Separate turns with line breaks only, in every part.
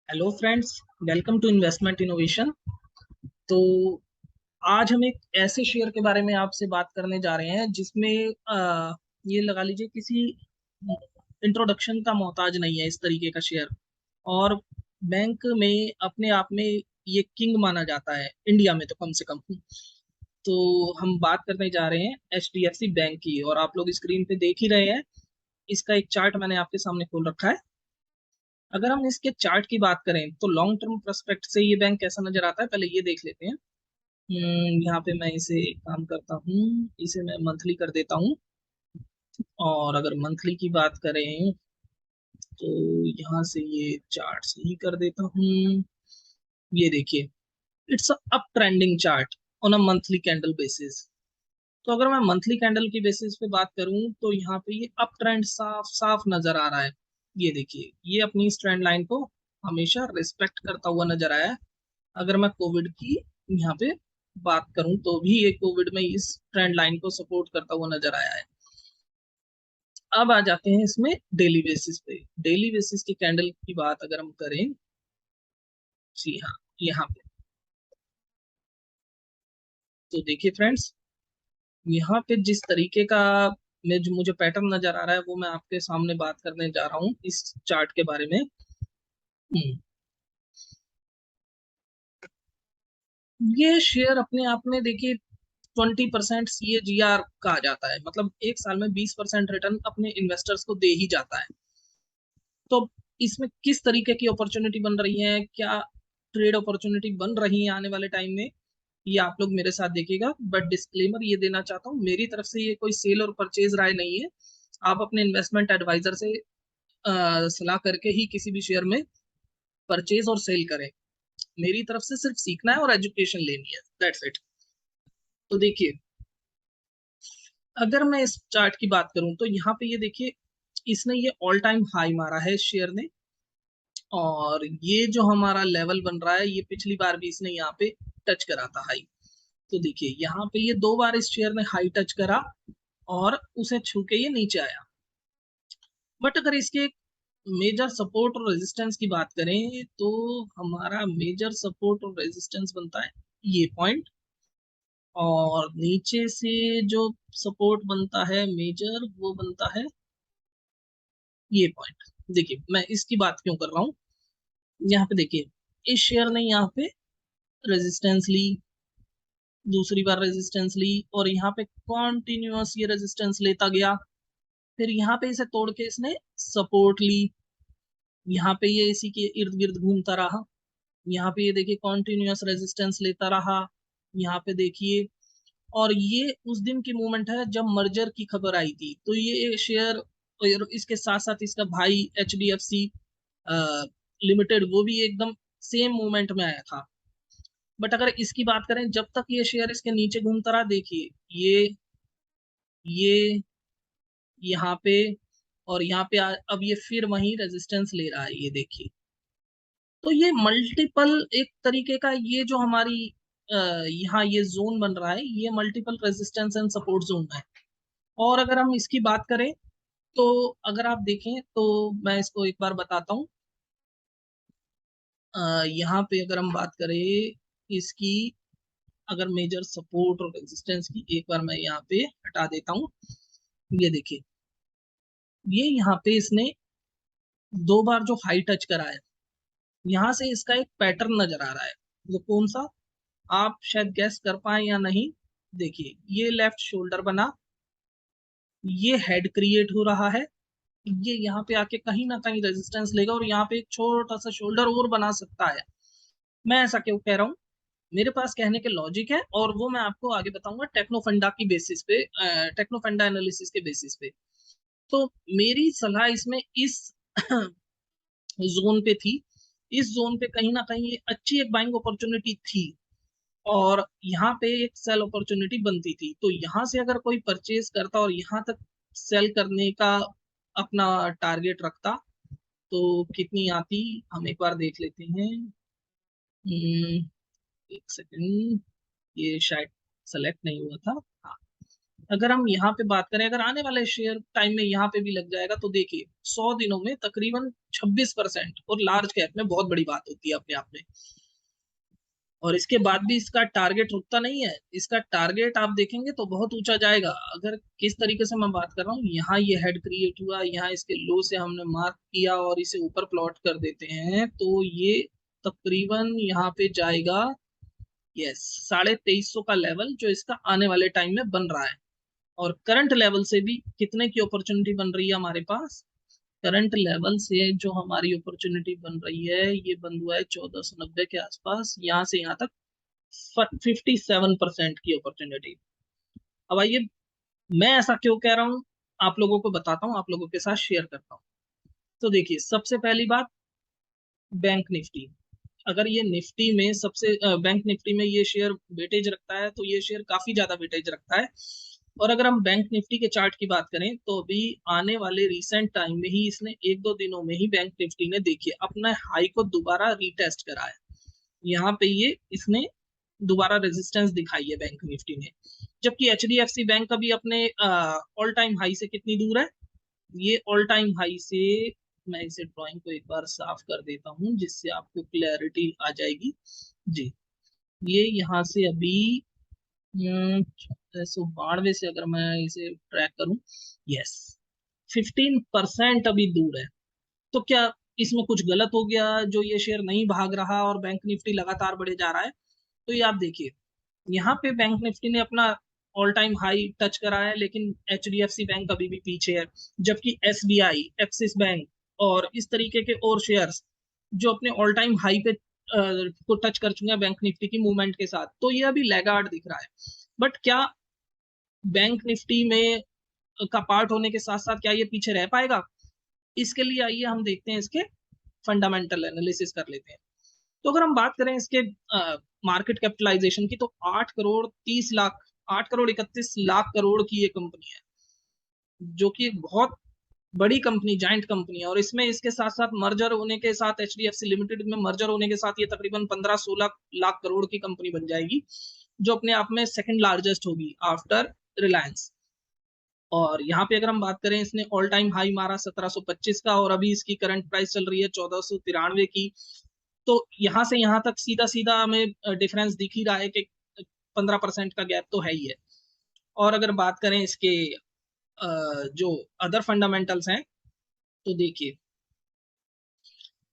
Hello friends, welcome to investment innovation. तो आज हम एक ऐसे शेयर के बारे में आपसे बात करने जा रहे हैं जिसमें ये लगा लीजिए किसी इंट्रोडक्शन का मोहताज नहीं है इस तरीके का शेयर। और बैंक में अपने आप में ये किंग माना जाता है, इंडिया में तो कम से कम। तो हम बात करने जा रहे हैं HDFC बैंक की, और आप लोग स्क्रीन पे देख ही रहे हैं। इसका एक चार्ट मैंने आपके सामने खोल रखा है। अगर हम इसके चार्ट की बात करें तो लॉन्ग टर्म पर्सपेक्ट से ये बैंक कैसा नजर आता है, पहले ये देख लेते हैं। यहाँ पे मैं इसे एक काम करता हूँ, इसे मैं मंथली कर देता हूँ। और अगर मंथली की बात करें तो यहाँ से ये चार्ट ही कर देता हूँ। ये देखिए, it's up trending chart on a monthly candle basis. तो अगर मैं मंथली कैंडल की बेसिस पे बात करूं तो यहाँ पे ये अप ट्रेंड साफ साफ नजर आ रहा है। ये देखिए, ये अपनी इस ट्रेंड लाइन को हमेशा रिस्पेक्ट करता हुआ नजर आया है। अगर मैं कोविड की यहाँ पे बात करूं तो भी ये कोविड में इस ट्रेंड लाइन को सपोर्ट करता हुआ नजर आया है। अब आ जाते हैं इसमें डेली बेसिस पे। डेली बेसिस की कैंडल की बात अगर हम करें, जी हाँ, यहाँ पे तो देखिए फ्रेंड्स, यहाँ पे जिस तरीके का में जो मुझे पैटर्न नजर आ रहा है वो मैं आपके सामने बात करने जा रहा हूँ इस चार्ट के बारे में। हम्म, ये शेयर अपने आप में देखिए 20% CAGR कहा जाता है, मतलब एक साल में 20% रिटर्न अपने इन्वेस्टर्स को दे ही जाता है। तो इसमें किस तरीके की अपॉर्चुनिटी बन रही है, क्या ट्रेड अपॉर्चुनिटी बन रही है आने वाले टाइम में, ये आप लोग मेरे साथ देखिएगा। बट डिस्क्लेमर ये देना चाहता हूँ, मेरी तरफ से ये कोई सेल और परचेज राय नहीं है। आप अपने इन्वेस्टमेंट एडवाइजर से सलाह करके ही किसी भी शेयर में परचेज और सेल करें। मेरी तरफ से सिर्फ सीखना है और एजुकेशन लेनी है, दैट्स इट। तो देखिए, अगर मैं इस चार्ट की बात करूं तो यहाँ पे ये देखिए, इसने ये ऑल टाइम हाई मारा है इस शेयर ने। और ये जो हमारा लेवल बन रहा है, ये पिछली बार भी इसने यहाँ पे टच करा था हाई। तो देखिए, यहाँ पे ये दो बार इस शेयर ने हाई टच करा और उसे छू के ये नीचे आया। बट अगर इसके मेजर सपोर्ट और रेजिस्टेंस की बात करें तो हमारा मेजर सपोर्ट और रेजिस्टेंस बनता है ये पॉइंट। और नीचे से जो सपोर्ट बनता है मेजर, वो बनता है ये पॉइंट। देखिए, मैं इसकी बात क्यों कर रहा हूँ, यहाँ पे देखिए, इस शेयर ने यहाँ पे रेजिस्टेंस ली, दूसरी बार रेजिस्टेंस ली, और यहाँ पे कॉन्टिन्यूअस ये रेजिस्टेंस लेता गया। फिर यहाँ पे इसे तोड़ के इसने सपोर्ट ली, यहाँ पे ये इसी के इर्द गिर्द घूमता रहा। यहाँ पे ये देखिए कॉन्टिन्यूअस रेजिस्टेंस लेता रहा, यहाँ पे देखिए। और ये उस दिन की मूवमेंट है जब मर्जर की खबर आई थी, तो ये शेयर और इसके साथ साथ इसका भाई HDFC लिमिटेड, वो भी एकदम सेम मूवमेंट में आया था। बट अगर इसकी बात करें, जब तक ये शेयर इसके नीचे घूमता रहा, देखिए ये यहाँ पे, और यहाँ पे अब ये फिर वही रेजिस्टेंस ले रहा है, ये देखिए। तो ये मल्टीपल एक तरीके का, ये जो हमारी यहाँ ये जोन बन रहा है, ये multiple resistance and support zone है। और अगर हम इसकी बात करें तो अगर आप देखें तो मैं इसको एक बार बताता हूँ। यहाँ पे अगर हम बात करें इसकी, अगर मेजर सपोर्ट और रेजिस्टेंस की, एक बार मैं यहाँ पे हटा देता हूँ। ये देखिए, ये यहाँ पे इसने दो बार जो हाई टच करा है, यहाँ से इसका एक पैटर्न नजर आ रहा है। वो कौन सा, आप शायद गैस कर पाए या नहीं। देखिए, ये लेफ्ट शोल्डर बना, ये हेड क्रिएट हो रहा है, ये यहाँ पे आके कहीं ना कहीं रेजिस्टेंस लेगा और यहाँ पे एक छोटा सा शोल्डर और बना सकता है। मैं ऐसा क्यों कह रहा हूँ, मेरे पास कहने के लॉजिक है, और वो मैं आपको आगे बताऊंगा टेक्नोफंडा की बेसिस पे, टेक्नोफंडा एनालिसिस के बेसिस पे। तो मेरी सलाह इसमें इस जोन पे थी। इस जोन पे कहीं ना कहीं अच्छी एक बाइंग अपॉर्चुनिटी थी, और यहाँ पे एक सेल अपॉर्चुनिटी बनती थी। तो यहाँ से अगर कोई परचेज करता और यहाँ तक सेल करने का अपना टारगेट रखता, तो कितनी आती, हम एक बार देख लेते हैं। एक सेकंड, ये शायद सेलेक्ट नहीं हुआ था। हाँ, अगर हम यहाँ पे बात करें, अगर आने वाले शेयर टाइम में यहाँ पे भी लग जाएगा तो देखिए 100 दिनों में तकरीबन 26%, और लार्ज कैप में बहुत बड़ी बात होती है अपने आप में। और इसके बाद भी इसका टारगेट रुकता नहीं है, इसका टारगेट आप देखेंगे तो बहुत ऊंचा जाएगा। अगर किस तरीके से मैं बात कर रहा हूँ, यहाँ ये हेड क्रिएट हुआ, यहाँ इसके लो से हमने मार्क किया और इसे ऊपर प्लॉट कर देते हैं तो ये तकरीबन यहाँ पे जाएगा, यस, 2350 का लेवल जो इसका आने वाले टाइम में बन रहा है। और करंट लेवल से भी कितने की अपॉर्चुनिटी बन रही है हमारे पास, करंट लेवल से जो हमारी अपॉर्चुनिटी बन रही है ये बन हुआ है 1490 के आसपास, यहाँ से यहाँ तक 57% की अपॉर्चुनिटी। अब आइए, मैं ऐसा क्यों कह रहा हूँ आप लोगों को बताता हूँ, आप लोगों के साथ शेयर करता हूँ। तो देखिए, सबसे पहली बात, बैंक निफ्टी। अगर ये निफ्टी में सबसे बैंक निफ्टी में ये शेयर वेटेज रखता है तो ये शेयर काफी ज्यादा वेटेज रखता है। और अगर हम बैंक निफ्टी के चार्ट की बात करें तो अभी आने वाले रिसेंट टाइम में ही इसने 1-2 दिनों में ही बैंक निफ्टी ने देखिए अपना हाई को दोबारा रीटेस्ट करा है। यहाँ पे ये इसने दोबारा रेजिस्टेंस दिखाई है बैंक निफ्टी ने, जबकि एचडीएफसी बैंक अभी अपने ऑल टाइम हाई से कितनी दूर है, ये ऑल टाइम हाई से, मैं इसे ड्राइंग को एक बार साफ कर देता हूँ जिससे आपको क्लैरिटी आ जाएगी जी। ये यहाँ से अभी 692 से अगर मैं इसे ट्रैक करूं, यस, 15% अभी दूर है। तो क्या इसमें कुछ गलत हो गया जो ये शेयर नहीं भाग रहा और बैंक निफ्टी लगातार बढ़े जा रहा है? तो ये आप देखिए, यहाँ पे बैंक निफ्टी ने अपना ऑल टाइम हाई टच करा है, लेकिन एचडीएफसी बैंक अभी भी पीछे है, जबकि एसबीआई, एक्सिस बैंक और इस तरीके के और शेयर्स जो अपने ऑल टाइम हाई पे को टच कर चुके हैं बैंक निफ्टी की मूवमेंट के साथ, तो ये अभी लैगार्ड दिख रहा है। बट क्या बैंक निफ्टी में का पार्ट होने के साथ साथ क्या ये पीछे रह पाएगा? इसके लिए आइए हम देखते हैं, इसके फंडामेंटल एनालिसिस कर लेते हैं। तो अगर हम बात करें इसके मार्केट कैपिटलाइजेशन की, तो 8 करोड़ 30 लाख, 8 करोड़ 31 लाख करोड़ की ये कंपनी है, जो कि एक बहुत बड़ी कंपनी, जाइंट कंपनी है। और इसमें इसके साथ साथ मर्जर होने के साथ, एचडीएफसी लिमिटेड में मर्जर होने के साथ ये तकरीबन 15-16 लाख करोड़ की कंपनी बन जाएगी, जो अपने आप में सेकंड लार्जेस्ट होगी आफ्टर रिलायंस। और यहाँ पे अगर हम बात करें, इसने ऑल टाइम हाई मारा 1725 का, और अभी इसकी करंट प्राइस चल रही है 1493 की। तो यहाँ से यहाँ तक सीधा सीधा हमें डिफरेंस दिख ही रहा है कि 15% का गैप तो है ही है। और अगर बात करें इसके जो अदर फंडामेंटल्स हैं, तो देखिए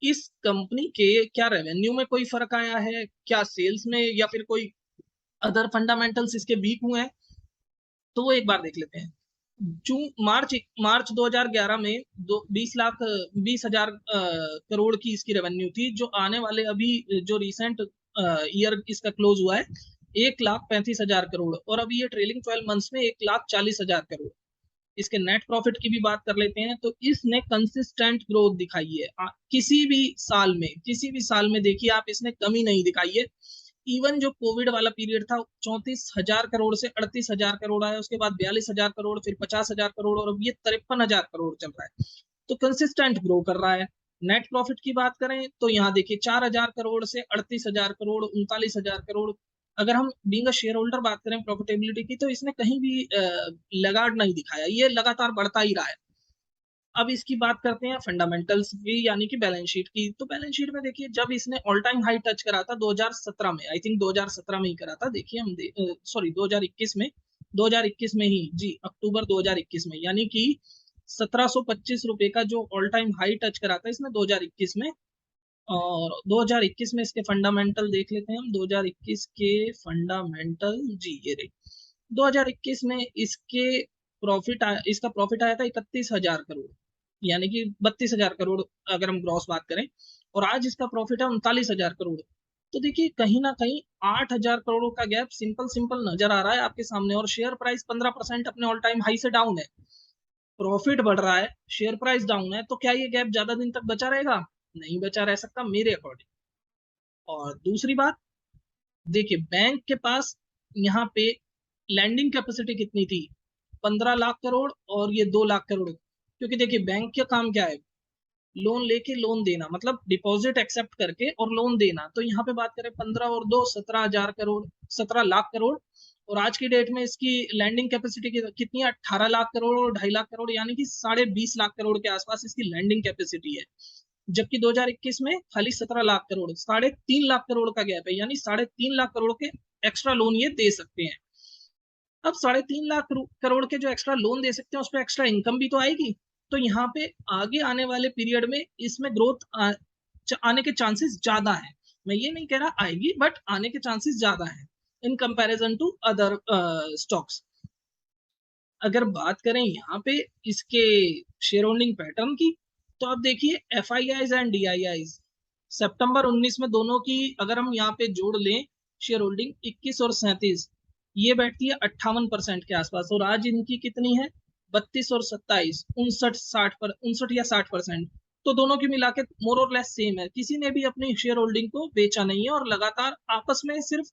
इस कंपनी के क्या रेवेन्यू में कोई फर्क आया है क्या, सेल्स में, या फिर कोई अदर फंडामेंटल्स इसके वीक हुए हैं, तो वो एक बार देख लेते हैं। जून मार्च 2011 में 20 हजार करोड़ की इसकी रेवेन्यू थी, जो आने वाले अभी जो रिसेंट ईयर इसका क्लोज हुआ है 1,35,000 करोड़, और अभी ये ट्रेलिंग 12 मंथ्स में 1,40,000 करोड़। इसके नेट प्रॉफिट की भी बात कर लेते हैं, तो इसने कंसिस्टेंट ग्रोथ दिखाई है। किसी भी साल में देखिए आप, इसने कमी नहीं दिखाई है। इवन जो कोविड वाला पीरियड था, 34,000 करोड़ से 38,000 करोड़ आया, उसके बाद 42,000 करोड़, फिर 50,000 करोड़, और अब ये 53,000 करोड़ चल रहा है। तो कंसिस्टेंट ग्रो कर रहा है। नेट प्रॉफिट की बात करें तो यहाँ देखिए 4,000 करोड़ से 38,000 करोड़, 39,000 करोड़। अगर हम बीइंग अ शेयर होल्डर बात करें प्रॉफिटेबिलिटी की, तो इसने कहीं भी लगाड़ नहीं दिखाया, ये लगातार बढ़ता ही रहा है। अब इसकी बात करते हैं फंडामेंटल्स की, यानी कि बैलेंस शीट की। तो बैलेंस शीट में देखिए, जब इसने ऑल टाइम हाई टच करा था 2017 में, आई थिंक 2017 में ही करा था, देखिए हम सॉरी 2021 में, 2021 में ही जी, अक्टूबर 2021 में, यानी कि 1725 रुपए का जो ऑल टाइम हाई टच करा था इसने 2021 में। और 2021 में इसके फंडामेंटल देख लेते हैं हम, 2021 के फंडामेंटल जी, ये रहे। 2021 में इसका प्रॉफिट आया था 31,000 करोड़, यानी कि 32,000 करोड़ अगर हम ग्रॉस बात करें, और आज इसका प्रॉफिट है 39,000 करोड़। तो देखिए कहीं ना कहीं 8,000 करोड़ का गैप सिंपल सिंपल नजर आ रहा है आपके सामने, और शेयर प्राइस 15% अपने ऑल टाइम हाई से डाउन है। प्रॉफिट बढ़ रहा है, शेयर प्राइस डाउन है, तो क्या ये गैप ज्यादा दिन तक बचा रहेगा? नहीं बचा रह सकता मेरे अकॉर्डिंग। और दूसरी बात, देखिए बैंक के पास यहाँ पे लैंडिंग कैपेसिटी कितनी थी, 15 लाख करोड़ और ये 2 लाख करोड़। क्योंकि देखिए बैंक का काम क्या है, लोन लेके लोन देना, मतलब डिपॉजिट एक्सेप्ट करके और लोन देना। तो यहाँ पे बात करें 15 और 2 17,000 करोड़, 17 लाख करोड़, और आज की डेट में इसकी लैंडिंग कैपेसिटी कितनी है? 18 लाख करोड़ और 2.5 लाख करोड़, यानी कि 20.5 लाख करोड़ के आसपास इसकी लैंडिंग कैपेसिटी है। जबकि 2021 में खाली 17 लाख करोड़, 3.5 लाख करोड़ का गैप है, यानी 3.5 लाख करोड़ के एक्स्ट्रा लोन ये दे सकते हैं। अब 3.5 लाख करोड़ के जो एक्स्ट्रा लोन दे सकते हैं उस पर एक्स्ट्रा इनकम भी तो आएगी। तो यहाँ पे आगे आने वाले पीरियड में इसमें ग्रोथ आने के चांसेस ज्यादा है। मैं ये नहीं कह रहा आएगी, बट आने के चांसेस ज्यादा है in comparison to other stocks. अगर बात करें यहाँ पे इसके शेयर होल्डिंग पैटर्न की, तो आप देखिए FIIs एंड DIIs सितंबर 19 में दोनों की अगर हम यहाँ पे जोड़ लें शेयर होल्डिंग 21 और 37, ये बैठती है 58% के आसपास, और आज इनकी कितनी है? 32 और 27, 59 या 60%। तो दोनों की मिला के मोर और लेस सेम है, किसी ने भी अपनी शेयर होल्डिंग को बेचा नहीं है, और लगातार आपस में सिर्फ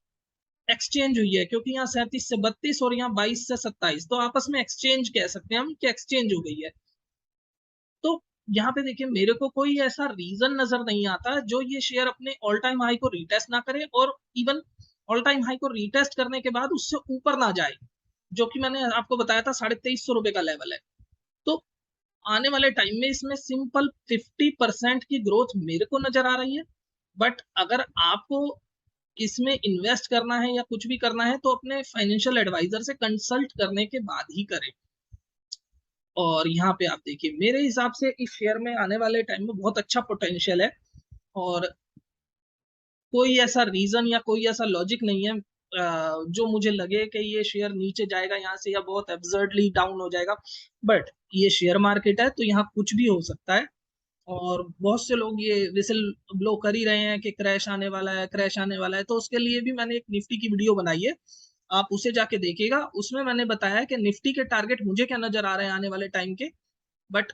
एक्सचेंज हुई है, क्योंकि यहाँ 37 से 32 और यहाँ 22 से 27, तो आपस में एक्सचेंज कह सकते हैं हम कि एक्सचेंज हो गई है। तो यहाँ पे देखिए मेरे को कोई ऐसा रीजन नजर नहीं आता जो ये शेयर अपने ऑल टाइम हाई को रीटेस्ट ना करे, और इवन ऑल टाइम हाई को रीटेस्ट करने के बाद उससे ऊपर ना जाए, जो कि मैंने आपको बताया था 2350 रुपए का लेवल है। तो आने वाले टाइम में इसमें सिंपल 50% की ग्रोथ मेरे को नजर आ रही है। बट अगर आपको इसमें इन्वेस्ट करना है या कुछ भी करना है तो अपने फाइनेंशियल एडवाइजर से कंसल्ट करने के बाद ही करें। और यहाँ पे आप देखिए मेरे हिसाब से इस शेयर में आने वाले टाइम में बहुत अच्छा पोटेंशियल है, और कोई ऐसा रीजन या कोई ऐसा लॉजिक नहीं है जो मुझे लगे कि ये शेयर नीचे जाएगा यहाँ से या बहुत एब्सर्डली डाउन हो जाएगा। बट ये शेयर मार्केट है तो यहाँ कुछ भी हो सकता है, और बहुत से लोग ये विसल ब्लो कर ही रहे हैं कि क्रैश आने वाला है, क्रैश आने वाला है। तो उसके लिए भी मैंने एक निफ्टी की वीडियो बनाई है, आप उसे जाके देखिएगा। उसमें मैंने बताया कि निफ्टी के टारगेट मुझे क्या नजर आ रहे हैं आने वाले टाइम के, बट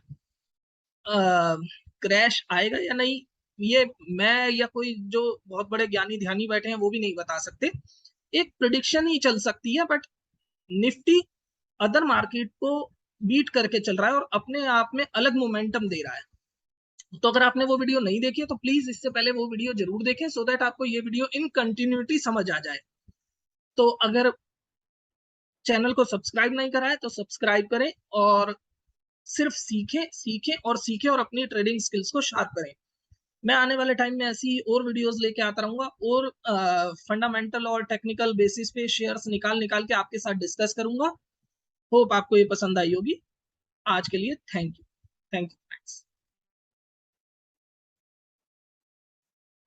क्रैश आएगा या नहीं ये मैं या कोई जो बहुत बड़े ज्ञानी ध्यानी बैठे हैं वो भी नहीं बता सकते। एक प्रिडिक्शन ही चल सकती है, बट निफ्टी अदर मार्केट को बीट करके चल रहा है और अपने आप में अलग मोमेंटम दे रहा है। तो अगर आपने वो वीडियो नहीं देखी है तो प्लीज इससे पहले वो वीडियो जरूर देखें, सो दैट आपको ये वीडियो इन कंटिन्यूटी समझ आ जाए। तो अगर चैनल को सब्सक्राइब नहीं करा है तो सब्सक्राइब करें, और सिर्फ सीखें और अपनी ट्रेडिंग स्किल्स को शार्प करें। मैं आने वाले टाइम में ऐसी और वीडियोस लेके आता रहूंगा, और फंडामेंटल और टेक्निकल बेसिस पे शेयर्स निकाल निकाल के आपके साथ डिस्कस करूंगा। होप आपको ये पसंद आई होगी। आज के लिए थैंक यू।